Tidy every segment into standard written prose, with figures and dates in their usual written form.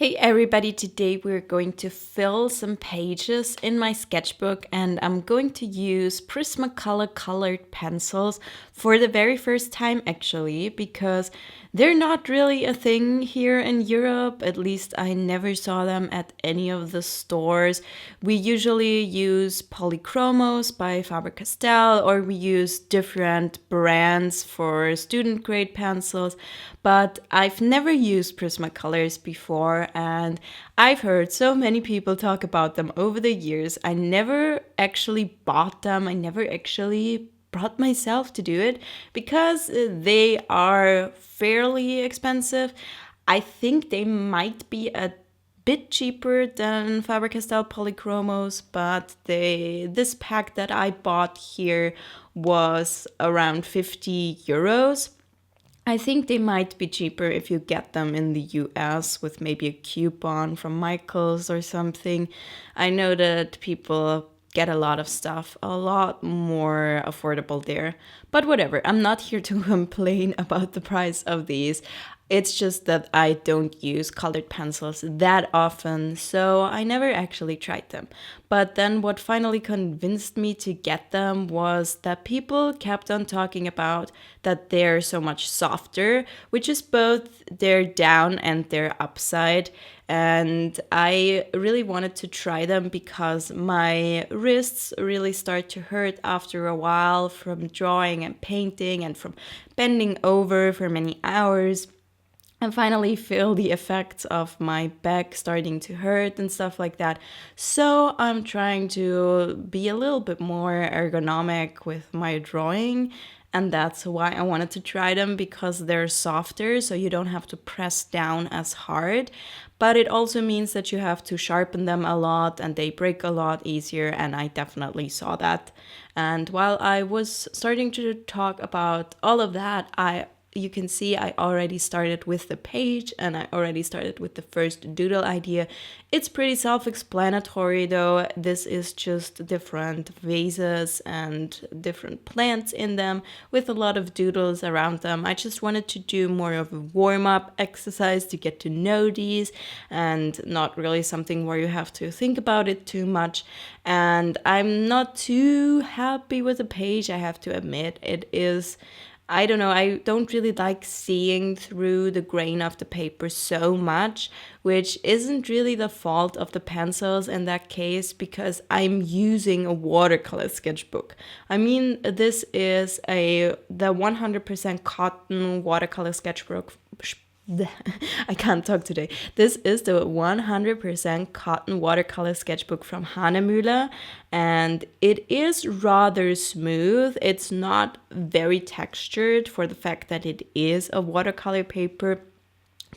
Hey everybody, today we're going to fill some pages in my sketchbook and I'm going to use Prismacolor colored pencils for the very first time actually because they're not really a thing here in Europe. At least I never saw them at any of the stores. We usually use Polychromos by Faber-Castell or we use different brands for student grade pencils, but I've never used Prismacolors before and I've heard so many people talk about them over the years. I never actually bought them. I never actually brought myself to do it because they are fairly expensive. I think they might be a bit cheaper than Faber-Castell Polychromos, but this pack that I bought here was around 50 euros. I think they might be cheaper if you get them in the US with maybe a coupon from Michaels or something. I know that people get a lot of stuff a lot more affordable there. But whatever, I'm not here to complain about the price of these. It's just that I don't use colored pencils that often, so I never actually tried them. But then what finally convinced me to get them was that people kept on talking about that they're so much softer, which is both their down and their upside. And I really wanted to try them because my wrists really start to hurt after a while from drawing and painting and from bending over for many hours. And finally feel the effects of my back starting to hurt and stuff like that. So I'm trying to be a little bit more ergonomic with my drawing. And that's why I wanted to try them, because they're softer, so you don't have to press down as hard. But it also means that you have to sharpen them a lot and they break a lot easier. And I definitely saw that. And while I was starting to talk about all of that, you can see I already started with the page and I already started with the first doodle idea. It's pretty self-explanatory though. This is just different vases and different plants in them with a lot of doodles around them. I just wanted to do more of a warm-up exercise to get to know these and not really something where you have to think about it too much. And I'm not too happy with the page, I have to admit. I don't know, I don't really like seeing through the grain of the paper so much, which isn't really the fault of the pencils in that case because I'm using a watercolor sketchbook. I mean, this is the 100% cotton watercolor sketchbook. I can't talk today. This is the 100% cotton watercolor sketchbook from Hanemühle, and it is rather smooth. It's not very textured for the fact that it is a watercolor paper,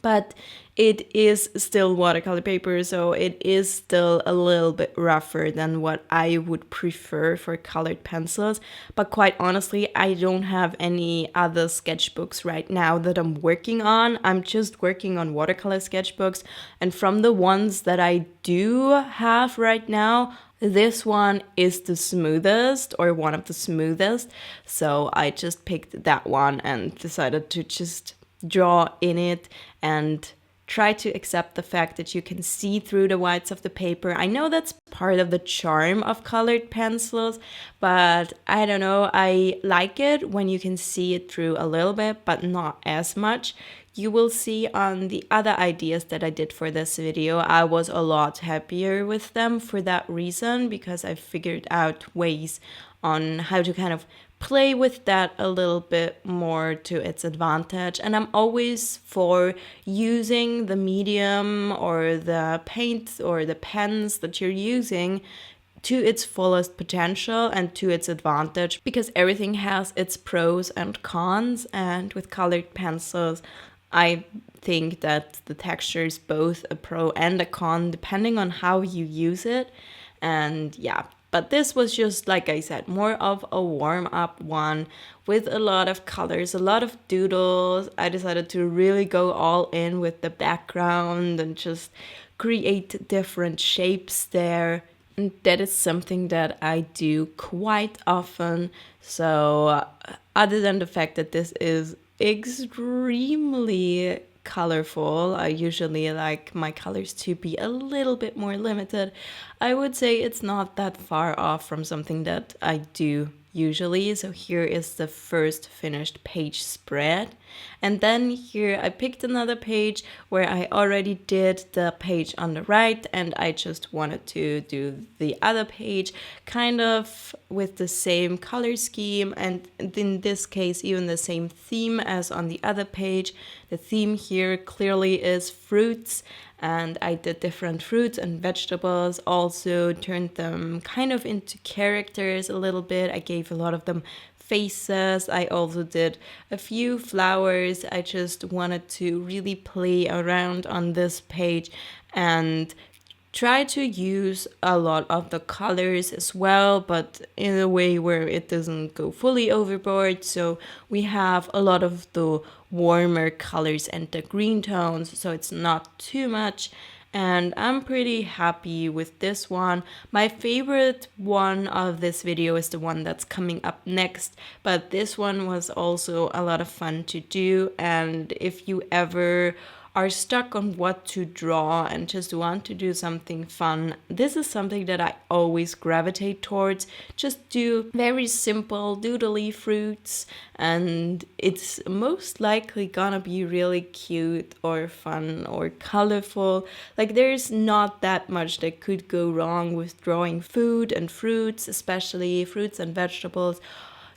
but it is still watercolor paper, so it is still a little bit rougher than what I would prefer for colored pencils. But quite honestly, I don't have any other sketchbooks right now that I'm working on. I'm just working on watercolor sketchbooks, and from the ones that I do have right now, this one is the smoothest, or one of the smoothest, so I just picked that one and decided to just draw in it and try to accept the fact that you can see through the whites of the paper. I know that's part of the charm of colored pencils, but I don't know, I like it when you can see it through a little bit, but not as much. You will see on the other ideas that I did for this video, I was a lot happier with them for that reason, because I figured out ways on how to kind of play with that a little bit more to its advantage. And I'm always for using the medium or the paint or the pens that you're using to its fullest potential and to its advantage, because everything has its pros and cons. And with colored pencils, I think that the texture is both a pro and a con depending on how you use it. And yeah, but this was just, like I said, more of a warm-up one with a lot of colors, a lot of doodles. I decided to really go all in with the background and just create different shapes there. And that is something that I do quite often. So other than the fact that this is extremely colorful. I usually like my colors to be a little bit more limited. I would say it's not that far off from something that I do usually. So here is the first finished page spread. And then here I picked another page where I already did the page on the right, and I just wanted to do the other page kind of with the same color scheme, and in this case even the same theme as on the other page. The theme here clearly is fruits, and I did different fruits and vegetables, also turned them kind of into characters a little bit. I gave a lot of them faces. I also did a few flowers. I just wanted to really play around on this page and try to use a lot of the colors as well, but in a way where it doesn't go fully overboard. So we have a lot of the warmer colors and the green tones, so it's not too much. And I'm pretty happy with this one. My favorite one of this video is the one that's coming up next, but this one was also a lot of fun to do. And if you ever are stuck on what to draw and just want to do something fun, this is something that I always gravitate towards. Just do very simple doodly fruits, and it's most likely gonna be really cute or fun or colorful. Like, there's not that much that could go wrong with drawing food and fruits, especially fruits and vegetables.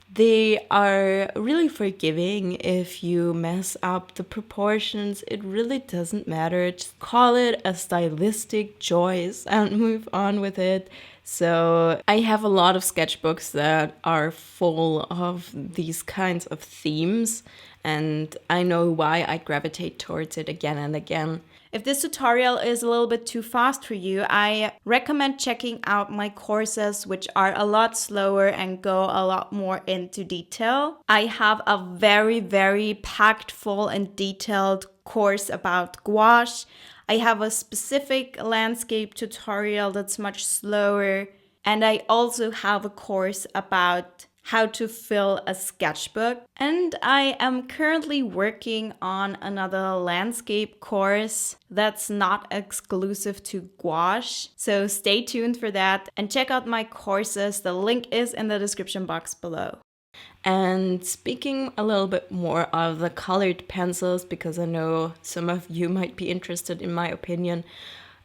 They are really forgiving if you mess up the proportions. It really doesn't matter. Just call it a stylistic choice and move on with it. So I have a lot of sketchbooks that are full of these kinds of themes, and I know why I gravitate towards it again and again. If this tutorial is a little bit too fast for you, I recommend checking out my courses, which are a lot slower and go a lot more into detail. I have a very, very packed full and detailed course about gouache. I have a specific landscape tutorial that's much slower. And I also have a course about how to fill a sketchbook. And I am currently working on another landscape course that's not exclusive to gouache. So stay tuned for that and check out my courses. The link is in the description box below. And speaking a little bit more of the colored pencils, because I know some of you might be interested in my opinion,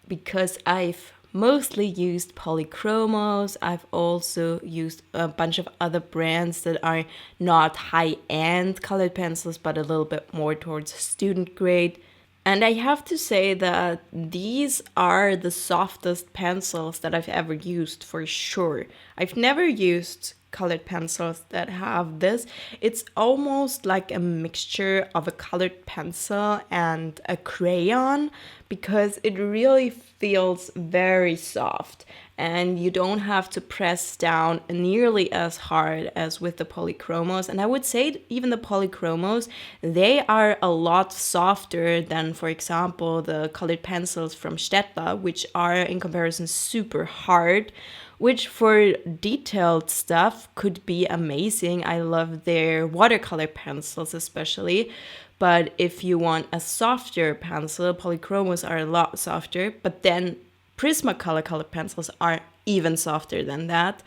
because I've mostly used polychromos. I've also used a bunch of other brands that are not high-end colored pencils, but a little bit more towards student grade. And I have to say that these are the softest pencils that I've ever used, for sure. I've never used colored pencils that have this. It's almost like a mixture of a colored pencil and a crayon, because it really feels very soft and you don't have to press down nearly as hard as with the polychromos. And I would say even the polychromos, they are a lot softer than, for example, the colored pencils from Stettler, which are in comparison super hard, which for detailed stuff could be amazing. I love their watercolor pencils especially. But if you want a softer pencil, polychromos are a lot softer, but then Prismacolor colored pencils are even softer than that.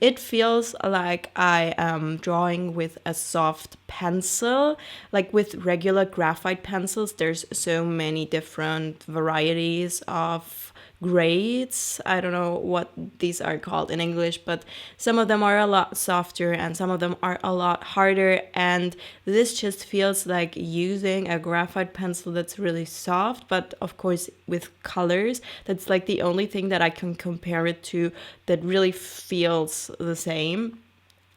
It feels like I am drawing with a soft pencil. Like with regular graphite pencils, there's so many different varieties of grades. I don't know what these are called in English, but some of them are a lot softer and some of them are a lot harder. And this just feels like using a graphite pencil that's really soft, but of course with colors, that's like the only thing that I can compare it to that really feels the same.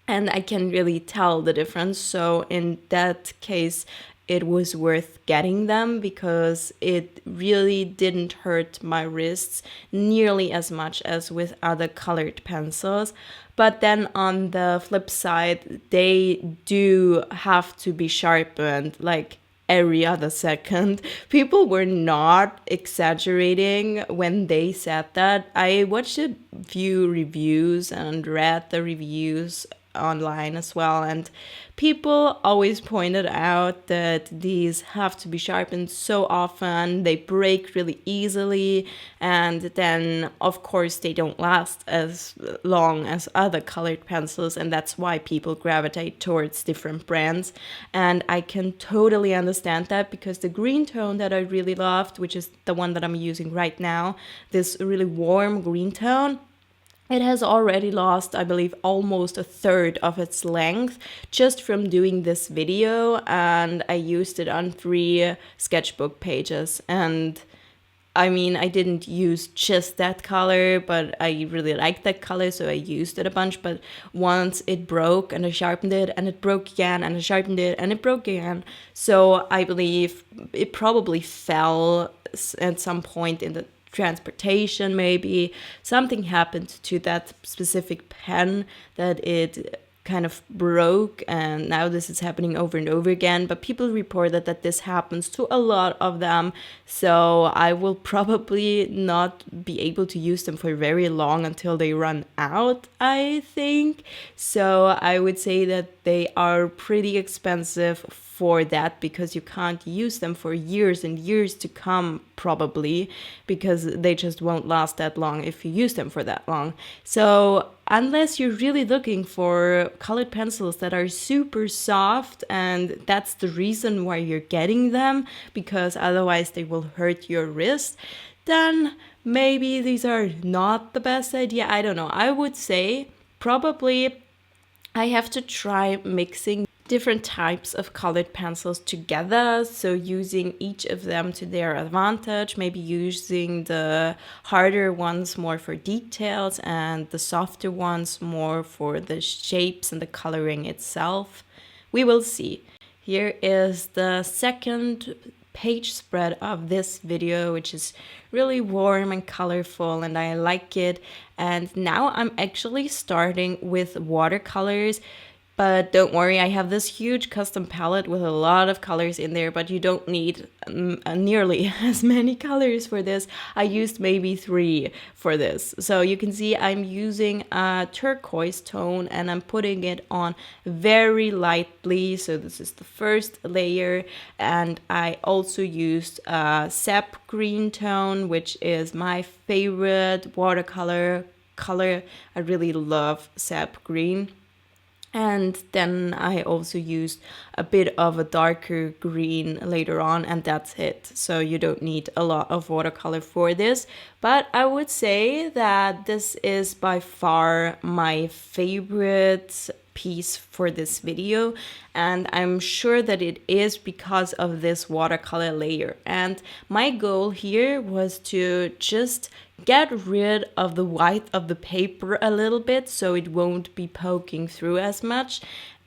And I can really tell the difference. So in that case, it was worth getting them because it really didn't hurt my wrists nearly as much as with other colored pencils. But then on the flip side, they do have to be sharpened like every other second. People were not exaggerating when they said that. I watched a few reviews and read the reviews online as well, and people always pointed out that these have to be sharpened so often, they break really easily, and then of course they don't last as long as other colored pencils, and that's why people gravitate towards different brands. And I can totally understand that, because the green tone that I really loved, which is the one that I'm using right now, this really warm green tone, it has already lost, I believe, almost a third of its length just from doing this video, and I used it on 3 sketchbook pages. And I mean, I didn't use just that color, but I really liked that color, so I used it a bunch. But once it broke and I sharpened it, and it broke again, and I sharpened it, and it broke again. So I believe it probably fell at some point in the transportation, maybe something happened to that specific pen that it kind of broke, and now this is happening over and over again. But people reported that this happens to a lot of them, so I will probably not be able to use them for very long until they run out, I think. So I would say that they are pretty expensive for that, because you can't use them for years and years to come, probably, because they just won't last that long if you use them for that long. So unless you're really looking for colored pencils that are super soft, and that's the reason why you're getting them, because otherwise they will hurt your wrist, then maybe these are not the best idea. I don't know. I would say probably I have to try mixing different types of colored pencils together, so using each of them to their advantage, maybe using the harder ones more for details and the softer ones more for the shapes and the coloring itself. We will see. Here is the second page spread of this video, which is really warm and colorful, and I like it. And now I'm actually starting with watercolors. But don't worry, I have this huge custom palette with a lot of colors in there, but you don't need nearly as many colors for this. I used maybe 3 for this. So you can see I'm using a turquoise tone, and I'm putting it on very lightly. So this is the first layer, and I also used a sap green tone, which is my favorite watercolor color. I really love sap green. And then I also used a bit of a darker green later on, and that's it. So you don't need a lot of watercolor for this. But I would say that this is by far my favorite piece for this video, and I'm sure that it is because of this watercolor layer. And my goal here was to just get rid of the white of the paper a little bit, so it won't be poking through as much,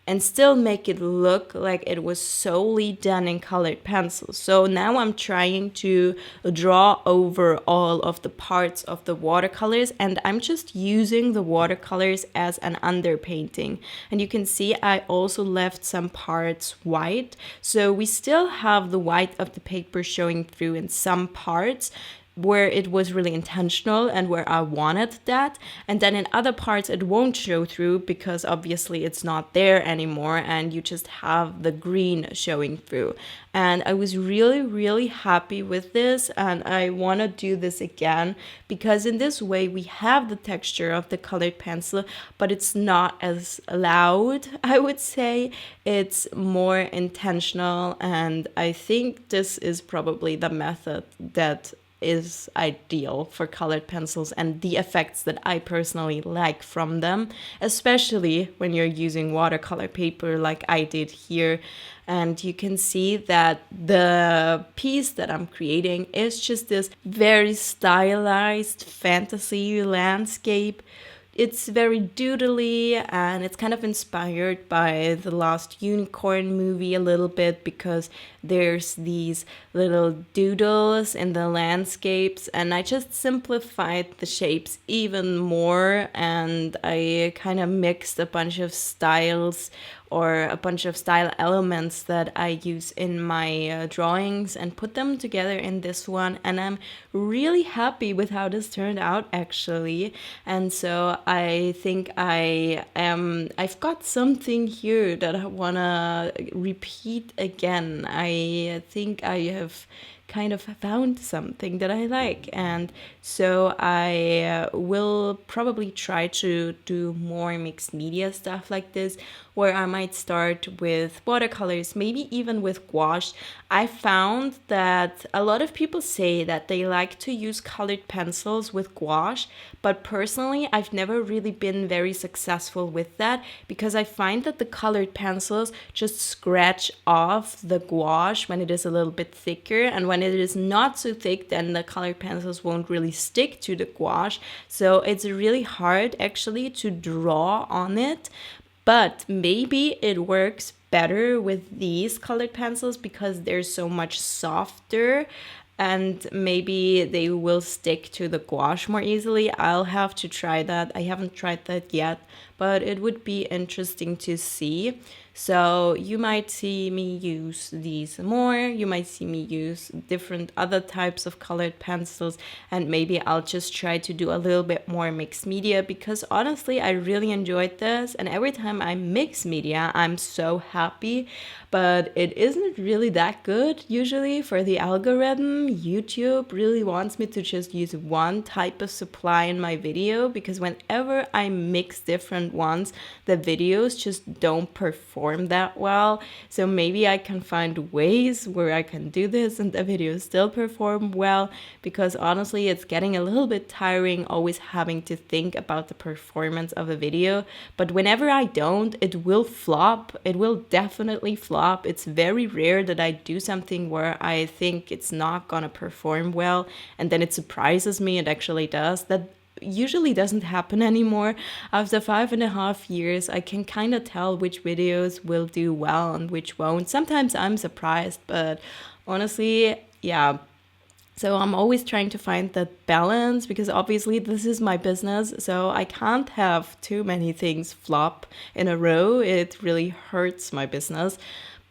and still make it look like it was solely done in colored pencils. So now I'm trying to draw over all of the parts of the watercolors, and I'm just using the watercolors as an underpainting. And you can see I also left some parts white, so we still have the white of the paper showing through in some parts, where it was really intentional and where I wanted that. And then in other parts it won't show through, because obviously it's not there anymore, and you just have the green showing through. And I was really happy with this, and I want to do this again, because in this way we have the texture of the colored pencil, but it's not as loud, I would say. It's more intentional, and I think this is probably the method that is ideal for colored pencils and the effects that I personally like from them, especially when you're using watercolor paper like I did here. And you can see that the piece that I'm creating is just this very stylized fantasy landscape. It's very doodly, and it's kind of inspired by the Lost Unicorn movie a little bit, because there's these little doodles in the landscapes, and I just simplified the shapes even more, and I kind of mixed a bunch of styles or a bunch of style elements that I use in my drawings and put them together in this one. And I'm really happy with how this turned out actually. And so I think I've got something here that I wanna repeat again. I think I have kind of found something that I like, and so I will probably try to do more mixed media stuff like this, where I might start with watercolors, maybe even with gouache. I found that a lot of people say that they like to use colored pencils with gouache, but personally I've never really been very successful with that, because I find that the colored pencils just scratch off the gouache when it is a little bit thicker, and when it is not so thick, then the colored pencils won't really stick to the gouache. So it's really hard actually to draw on it. But maybe it works better with these colored pencils because they're so much softer, and maybe they will stick to the gouache more easily. I'll have to try that. I haven't tried that yet, but it would be interesting to see. So you might see me use these more, you might see me use different other types of colored pencils, and maybe I'll just try to do a little bit more mixed media, because honestly I really enjoyed this, and every time I mix media I'm so happy. But it isn't really that good usually for the algorithm. YouTube really wants me to just use one type of supply in my video, because whenever I mix different ones, the videos just don't perform that well. So maybe I can find ways where I can do this and the videos still perform well, because honestly it's getting a little bit tiring always having to think about the performance of a video. But whenever I don't, it will flop. It will definitely flop. It's very rare that I do something where I think it's not gonna perform well and then it surprises me. It actually does. That usually doesn't happen anymore. After 5.5 years, I can kind of tell which videos will do well and which won't. Sometimes I'm surprised, but honestly, yeah. So I'm always trying to find that balance, because obviously this is my business, so I can't have too many things flop in a row. It really hurts my business.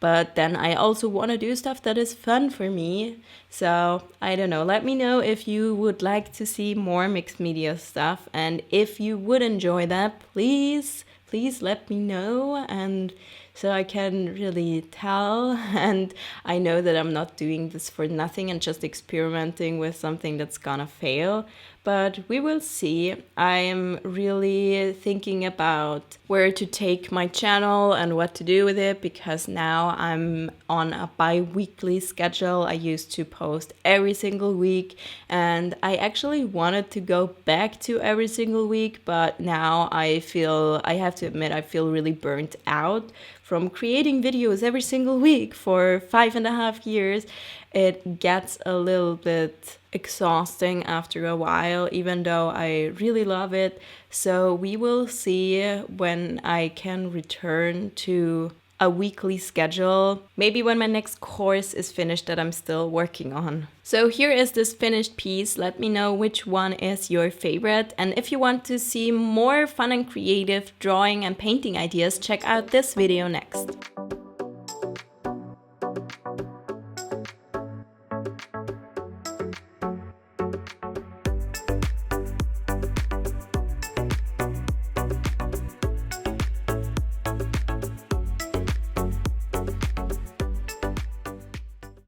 But then I also want to do stuff that is fun for me. So I don't know. Let me know if you would like to see more mixed media stuff. And if you would enjoy that, please let me know. And so I can really tell. And I know that I'm not doing this for nothing and just experimenting with something that's gonna fail. But we will see. I'm really thinking about where to take my channel and what to do with it, because now I'm on a bi-weekly schedule. I used to post every single week, and I actually wanted to go back to every single week, but now I have to admit, I feel really burnt out from creating videos every single week for 5.5 years. It gets a little bit exhausting after a while, even though I really love it. So we will see when I can return to a weekly schedule, maybe when my next course is finished that I'm still working on. So here is this finished piece. Let me know which one is your favorite. And if you want to see more fun and creative drawing and painting ideas, check out this video next.